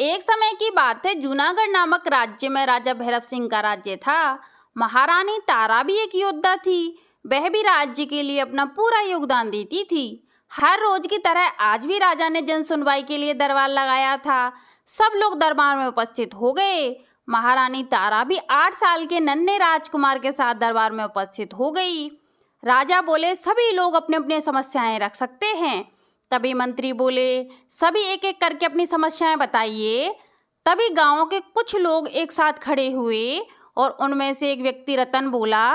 एक समय की बात है, जूनागढ़ नामक राज्य में राजा भैरव सिंह का राज्य था। महारानी तारा भी एक योद्धा थी। वह भी राज्य के लिए अपना पूरा योगदान देती थी। हर रोज की तरह आज भी राजा ने जन सुनवाई के लिए दरबार लगाया था। सब लोग दरबार में उपस्थित हो गए। महारानी तारा भी 8 साल के नन्हे राजकुमार के साथ दरबार में उपस्थित हो गई। राजा बोले, सभी लोग अपने अपने समस्याएं रख सकते हैं। तभी मंत्री बोले, सभी एक एक करके अपनी समस्याएं बताइए। तभी गांव के कुछ लोग एक साथ खड़े हुए और उनमें से एक व्यक्ति रतन बोला,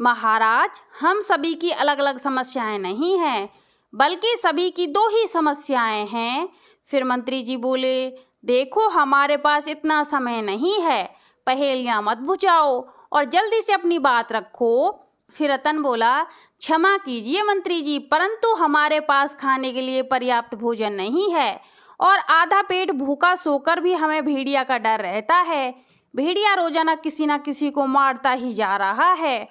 महाराज, हम सभी की अलग अलग समस्याएं नहीं हैं, बल्कि सभी की 2 ही समस्याएं हैं। फिर मंत्री जी बोले, देखो, हमारे पास इतना समय नहीं है, पहेलियां मत बुझाओ और जल्दी से अपनी बात रखो। फिर रतन बोला, क्षमा कीजिए मंत्री जी, परंतु हमारे पास खाने के लिए पर्याप्त भोजन नहीं है और आधा पेट भूखा सोकर भी हमें भेड़िया का डर रहता है। भेड़िया रोजाना किसी न किसी को मारता ही जा रहा है।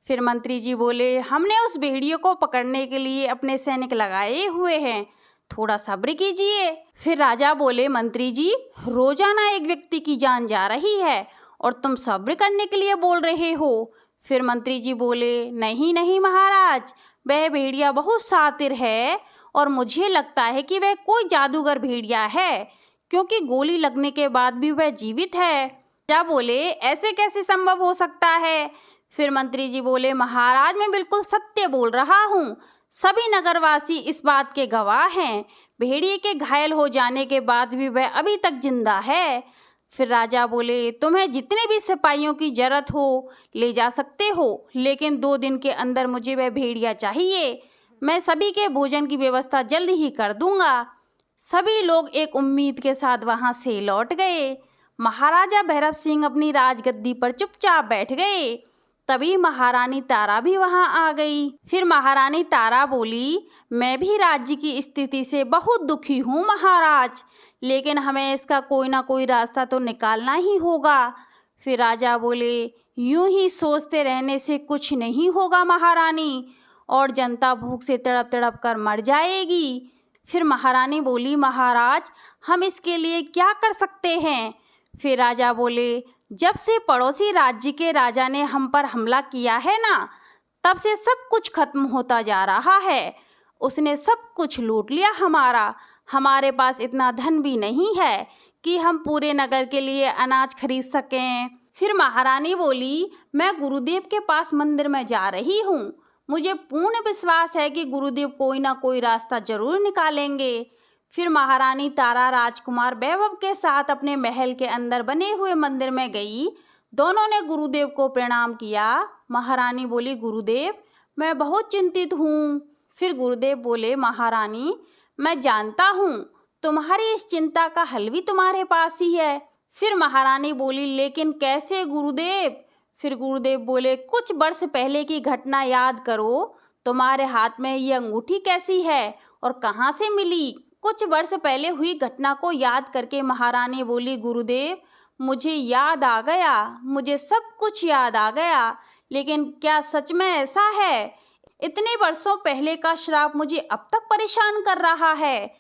फिर मंत्री जी बोले, हमने उस भेड़िए को पकड़ने के लिए अपने सैनिक लगाए हुए हैं, थोड़ा सब्र कीजिए। फिर राजा बोले, मंत्री जी, रोजाना एक व्यक्ति की जान जा रही है और तुम सब्र करने के लिए बोल रहे हो। फिर मंत्री जी बोले, नहीं नहीं महाराज, वह भेड़िया बहुत शातिर है और मुझे लगता है कि वह कोई जादूगर भेड़िया है, क्योंकि गोली लगने के बाद भी वह जीवित है। राजा बोले, ऐसे कैसे संभव हो सकता है? फिर मंत्री जी बोले, महाराज, मैं बिल्कुल सत्य बोल रहा हूँ, सभी नगरवासी इस बात के गवाह हैं। भेड़िए के घायल हो जाने के बाद भी वह अभी तक जिंदा है। फिर राजा बोले, तुम्हें जितने भी सिपाहियों की जरूरत हो ले जा सकते हो, लेकिन 2 दिन के अंदर मुझे वह भेड़िया चाहिए। मैं सभी के भोजन की व्यवस्था जल्द ही कर दूंगा। सभी लोग एक उम्मीद के साथ वहां से लौट गए। महाराजा भैरव सिंह अपनी राजगद्दी पर चुपचाप बैठ गए। तभी महारानी तारा भी वहां आ गई। फिर महारानी तारा बोली, मैं भी राज्य की स्थिति से बहुत दुखी हूँ महाराज, लेकिन हमें इसका कोई ना कोई रास्ता तो निकालना ही होगा। फिर राजा बोले, यूं ही सोचते रहने से कुछ नहीं होगा महारानी, और जनता भूख से तड़प तड़प कर मर जाएगी। फिर महारानी बोली, महाराज, हम इसके लिए क्या कर सकते हैं? फिर राजा बोले, जब से पड़ोसी राज्य के राजा ने हम पर हमला किया है ना, तब से सब कुछ खत्म होता जा रहा है। उसने सब कुछ लूट लिया हमारा। हमारे पास इतना धन भी नहीं है कि हम पूरे नगर के लिए अनाज खरीद सकें। फिर महारानी बोली, मैं गुरुदेव के पास मंदिर में जा रही हूँ। मुझे पूर्ण विश्वास है कि गुरुदेव कोई ना कोई रास्ता जरूर निकालेंगे। फिर महारानी तारा राजकुमार वैभव के साथ अपने महल के अंदर बने हुए मंदिर में गई। दोनों ने गुरुदेव को प्रणाम किया। महारानी बोली, गुरुदेव, मैं बहुत चिंतित हूँ। फिर गुरुदेव बोले, महारानी, मैं जानता हूँ तुम्हारी इस चिंता का हल भी तुम्हारे पास ही है। फिर महारानी बोली, लेकिन कैसे गुरुदेव? फिर गुरुदेव बोले, कुछ वर्ष पहले की घटना याद करो। तुम्हारे हाथ में ये अंगूठी कैसी है और कहाँ से मिली? कुछ वर्ष पहले हुई घटना को याद करके महारानी बोली, गुरुदेव, मुझे याद आ गया, मुझे सब कुछ याद आ गया, लेकिन क्या सच में ऐसा है? इतने वर्षों पहले का श्राप मुझे अब तक परेशान कर रहा है।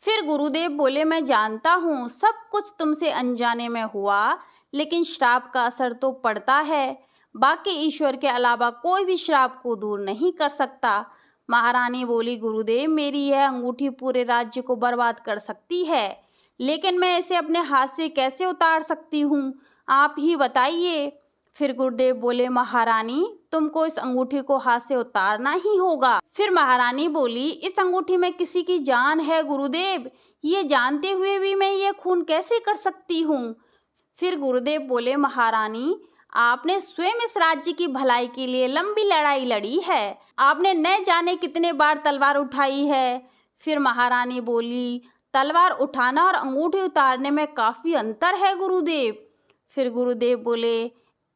फिर गुरुदेव बोले, मैं जानता हूँ सब कुछ तुमसे अनजाने में हुआ, लेकिन श्राप का असर तो पड़ता है। बाकी ईश्वर के अलावा कोई भी श्राप को दूर नहीं कर सकता। महारानी बोली, गुरुदेव, मेरी यह अंगूठी पूरे राज्य को बर्बाद कर सकती है, लेकिन मैं इसे अपने हाथ से कैसे उतार सकती हूँ, आप ही बताइए। फिर गुरुदेव बोले, महारानी, तुमको इस अंगूठी को हाथ से उतारना ही होगा। फिर महारानी बोली, इस अंगूठी में किसी की जान है गुरुदेव, ये जानते हुए भी मैं ये खून कैसे कर सकती हूँ? फिर गुरुदेव बोले, महारानी, आपने स्वयं इस राज्य की भलाई के लिए लंबी लड़ाई लड़ी है। आपने न जाने कितने बार तलवार उठाई है। फिर महारानी बोली, तलवार उठाना और अंगूठी उतारने में काफी अंतर है गुरुदेव। फिर गुरुदेव बोले,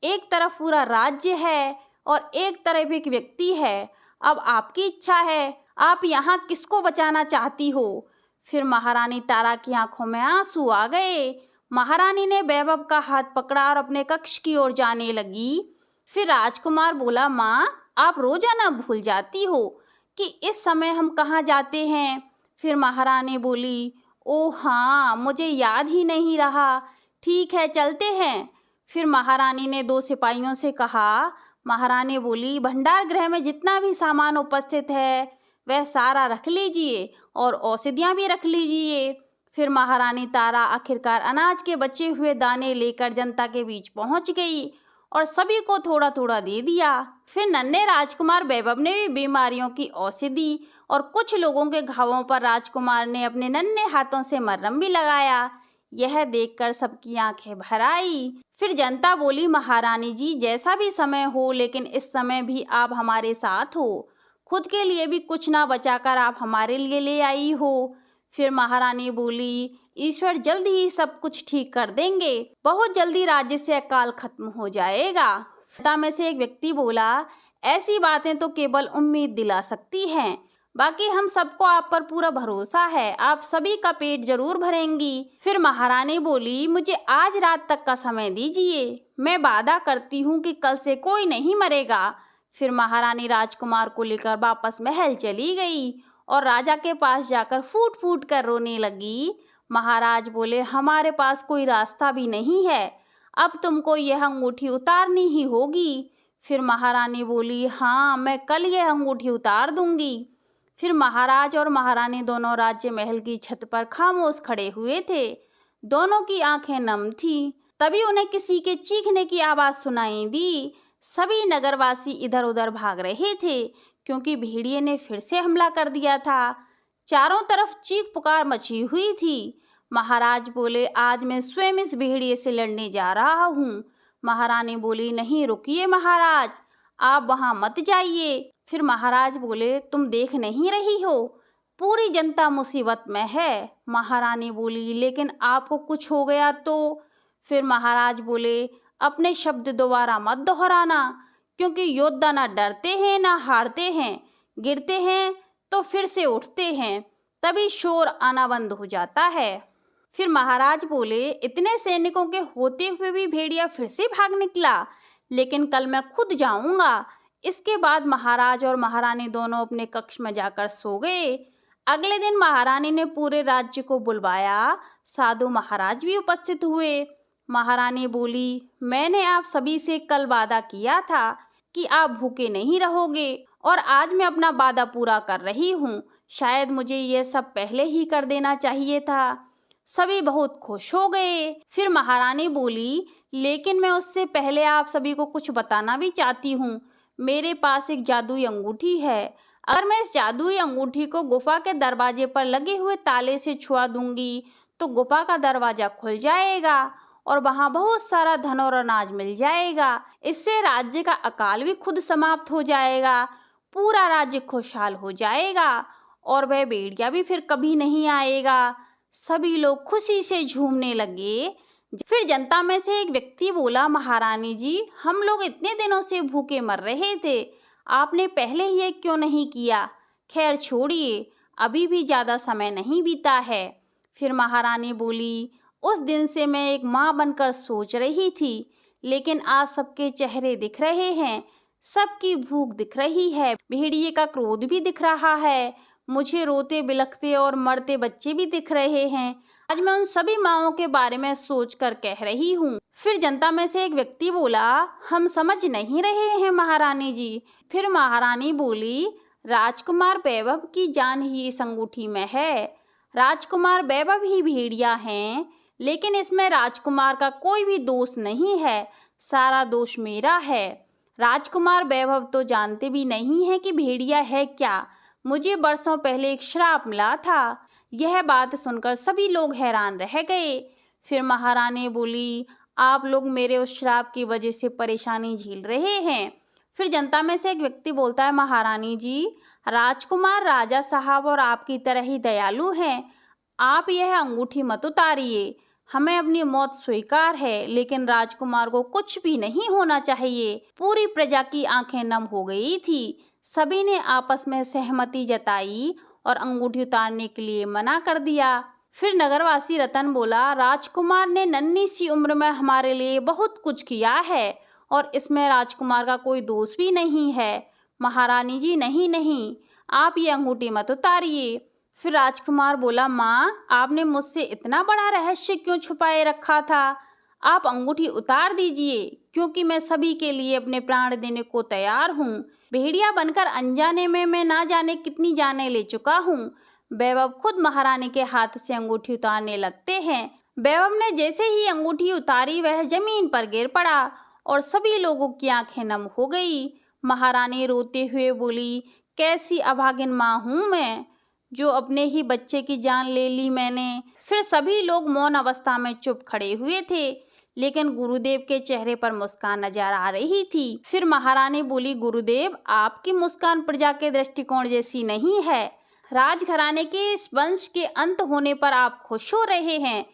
एक तरफ पूरा राज्य है और एक तरफ एक व्यक्ति है। अब आपकी इच्छा है, आप यहाँ किसको बचाना चाहती हो? फिर महारानी तारा की आंखों में आंसू आ गए। महारानी ने वैभव का हाथ पकड़ा और अपने कक्ष की ओर जाने लगी। फिर राजकुमार बोला, माँ, आप रोजाना भूल जाती हो कि इस समय हम कहाँ जाते हैं। फिर महारानी बोली, ओह हाँ, मुझे याद ही नहीं रहा। ठीक है, चलते हैं। फिर महारानी ने 2 सिपाहियों से कहा। महारानी बोली, भंडार गृह में जितना भी सामान उपस्थित है वह सारा रख लीजिए और औषधियाँ भी रख लीजिए। फिर महारानी तारा आखिरकार अनाज के बचे हुए दाने लेकर जनता के बीच पहुंच गई और सभी को थोड़ा थोड़ा दे दिया। फिर नन्हे राजकुमार वैभव ने भी बीमारियों की औषधि और कुछ लोगों के घावों पर राजकुमार ने अपने नन्हे हाथों से मरहम भी लगाया। यह देखकर सबकी आंखें भर आई। फिर जनता बोली, महारानी जी, जैसा भी समय हो, लेकिन इस समय भी आप हमारे साथ हो। खुद के लिए भी कुछ ना बचाकर आप हमारे लिए ले आई हो। फिर महारानी बोली, ईश्वर जल्द ही सब कुछ ठीक कर देंगे। बहुत जल्दी राज्य से अकाल खत्म हो जाएगा। जनता में से एक व्यक्ति बोला, ऐसी बातें तो केवल उम्मीद दिला सकती हैं। बाकी हम सबको आप पर पूरा भरोसा है, आप सभी का पेट जरूर भरेंगी। फिर महारानी बोली, मुझे आज रात तक का समय दीजिए, मैं वादा करती हूँ कि कल से कोई नहीं मरेगा। फिर महारानी राजकुमार को लेकर वापस महल चली गई और राजा के पास जाकर फूट फूट कर रोने लगी। महाराज बोले, हमारे पास कोई रास्ता भी नहीं है, अब तुमको यह अंगूठी उतारनी ही होगी। फिर महारानी बोली, हाँ, मैं कल यह अंगूठी उतार दूंगी। फिर महाराज और महारानी दोनों राज्य महल की छत पर खामोश खड़े हुए थे। दोनों की आंखें नम थीं। तभी उन्हें किसी के चीखने की आवाज़ सुनाई दी। सभी नगरवासी इधर उधर भाग रहे थे क्योंकि भेड़िए ने फिर से हमला कर दिया था। चारों तरफ चीख पुकार मची हुई थी। महाराज बोले, आज मैं स्वयं इस भेड़िए से लड़ने जा रहा हूँ। महारानी बोली, नहीं, रुकिए महाराज, आप वहाँ मत जाइए। फिर महाराज बोले, तुम देख नहीं रही हो, पूरी जनता मुसीबत में है। महारानी बोली, लेकिन आपको कुछ हो गया तो? फिर महाराज बोले, अपने शब्द दोबारा मत दोहराना, क्योंकि योद्धा ना डरते हैं ना हारते हैं, गिरते हैं तो फिर से उठते हैं, तभी शोर आना बंद हो जाता है। फिर महाराज बोले, इतने सैनिकों के होते हुए भी भेड़िया फिर से भाग निकला, लेकिन कल मैं खुद जाऊंगा। इसके बाद महाराज और महारानी दोनों अपने कक्ष में जाकर सो गए। अगले दिन महारानी ने पूरे राज्य को बुलवाया। साधु महाराज भी उपस्थित हुए। महारानी बोली, मैंने आप सभी से कल वादा किया था कि आप भूखे नहीं रहोगे और आज मैं अपना वादा पूरा कर रही हूँ। शायद मुझे यह सब पहले ही कर देना चाहिए था। सभी बहुत खुश हो गए। फिर महारानी बोली, लेकिन मैं उससे पहले आप सभी को कुछ बताना भी चाहती हूँ। मेरे पास एक जादुई अंगूठी है। अगर मैं इस जादुई अंगूठी को गुफा के दरवाजे पर लगे हुए ताले से छुआ दूंगी तो गुफा का दरवाजा खुल जाएगा और वहाँ बहुत सारा धन और अनाज मिल जाएगा। इससे राज्य का अकाल भी खुद समाप्त हो जाएगा, पूरा राज्य खुशहाल हो जाएगा और वह भेड़िया भी फिर कभी नहीं आएगा। सभी लोग खुशी से झूमने लगे। फिर जनता में से एक व्यक्ति बोला, महारानी जी, हम लोग इतने दिनों से भूखे मर रहे थे, आपने पहले ये क्यों नहीं किया? खैर छोड़िए, अभी भी ज़्यादा समय नहीं बीता है। फिर महारानी बोली, उस दिन से मैं एक माँ बनकर सोच रही थी, लेकिन आज सबके चेहरे दिख रहे हैं, सबकी भूख दिख रही है, भेड़िए का क्रोध भी दिख रहा है, मुझे रोते बिलखते और मरते बच्चे भी दिख रहे हैं। आज मैं उन सभी माँओं के बारे में सोचकर कह रही हूँ। फिर जनता में से एक व्यक्ति बोला, हम समझ नहीं रहे हैं महारानी जी। फिर महारानी बोली, राजकुमार वैभव की जान ही इस अंगूठी में है। राजकुमार वैभव ही भेड़िया हैं, लेकिन इसमें राजकुमार का कोई भी दोष नहीं है, सारा दोष मेरा है। राजकुमार वैभव तो जानते भी नहीं है कि भेड़िया है क्या। मुझे बरसों पहले एक श्राप मिला था। यह बात सुनकर सभी लोग हैरान रह गए। फिर महारानी बोली, आप लोग मेरे उस श्राप की वजह से परेशानी झेल रहे हैं। फिर जनता में से एक व्यक्ति बोलता है, महारानी जी, राजकुमार राजा साहब और आपकी तरह ही दयालु हैं, आप यह अंगूठी मत उतारिए। हमें अपनी मौत स्वीकार है, लेकिन राजकुमार को कुछ भी नहीं होना चाहिए। पूरी प्रजा की आंखें नम हो गई थी। सभी ने आपस में सहमति जताई और अंगूठी उतारने के लिए मना कर दिया। फिर नगरवासी रतन बोला, राजकुमार ने नन्ही सी उम्र में हमारे लिए बहुत कुछ किया है और इसमें राजकुमार का कोई दोष भी नहीं है। महारानी जी, नहीं नहीं, आप ये अंगूठी मत उतारिए। फिर राजकुमार बोला, माँ आपने मुझसे इतना बड़ा रहस्य क्यों छुपाए रखा था? आप अंगूठी उतार दीजिए, क्योंकि मैं सभी के लिए अपने प्राण देने को तैयार हूँ। भेड़िया बनकर अनजाने में मैं ना जाने कितनी जानें ले चुका हूँ। वैभव खुद महारानी के हाथ से अंगूठी उतारने लगते हैं। वैभव ने जैसे ही अंगूठी उतारी वह जमीन पर गिर पड़ा और सभी लोगों की आंखें नम हो गई। महारानी रोते हुए बोली, कैसी अभागिन माँ हूँ मैं, जो अपने ही बच्चे की जान ले ली मैंने। फिर सभी लोग मौन अवस्था में चुप खड़े हुए थे, लेकिन गुरुदेव के चेहरे पर मुस्कान नजर आ रही थी। फिर महारानी बोली, गुरुदेव आपकी मुस्कान प्रजा के दृष्टिकोण जैसी नहीं है। राजघराने के इस वंश के अंत होने पर आप खुश हो रहे हैं।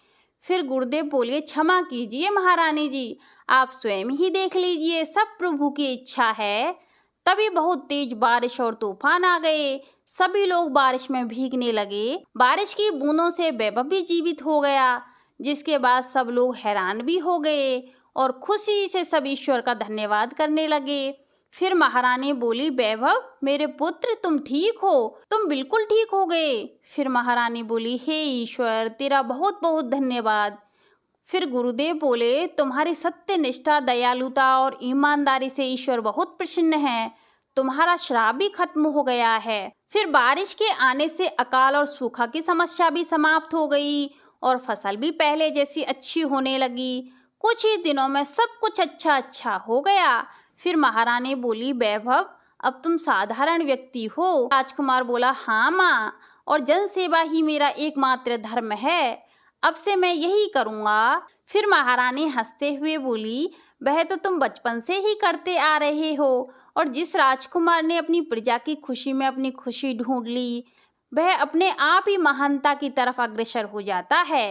फिर गुरुदेव बोले, क्षमा कीजिए महारानी जी, आप स्वयं ही देख लीजिए, सब प्रभु की इच्छा है। तभी बहुत तेज बारिश और तूफान आ गए। सभी लोग बारिश में भीगने लगे। बारिश की बूंदों से वैभव भी जीवित हो गया, जिसके बाद सब लोग हैरान भी हो गए और खुशी से सब ईश्वर का धन्यवाद करने लगे। फिर महारानी बोली, वैभव मेरे पुत्र तुम ठीक हो, तुम बिल्कुल ठीक हो गए। फिर महारानी बोली, हे ईश्वर तेरा बहुत बहुत धन्यवाद। फिर गुरुदेव बोले, तुम्हारी सत्य निष्ठा, दयालुता और ईमानदारी से ईश्वर बहुत प्रसन्न है। तुम्हारा श्राप भी खत्म हो गया है। फिर बारिश के आने से अकाल और सूखा की समस्या भी समाप्त हो गई और फसल भी पहले जैसी अच्छी होने लगी। कुछ ही दिनों में सब कुछ अच्छा हो गया। फिर महारानी बोली, वैभव अब तुम साधारण व्यक्ति हो। राजकुमार बोला, हाँ माँ, और जन सेवा ही मेरा एकमात्र धर्म है। अब से मैं यही करूँगा। फिर महारानी हंसते हुए बोली, वह तो तुम बचपन से ही करते आ रहे हो, और जिस राजकुमार ने अपनी प्रजा की खुशी में अपनी खुशी ढूंढ ली, वह अपने आप ही महानता की तरफ अग्रसर हो जाता है।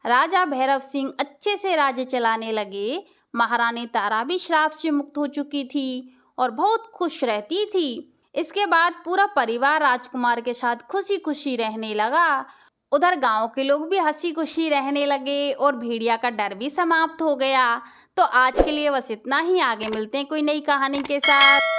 राजा भैरव सिंह अच्छे से राज्य चलाने लगे। महारानी तारा भी श्राप से मुक्त हो चुकी थी और बहुत खुश रहती थी। इसके बाद पूरा परिवार राजकुमार के साथ खुशी खुशी रहने लगा। उधर गांव के लोग भी हंसी खुशी रहने लगे और भेड़िया का डर भी समाप्त हो गया। तो आज के लिए बस इतना ही। आगे मिलते हैं कोई नई कहानी के साथ।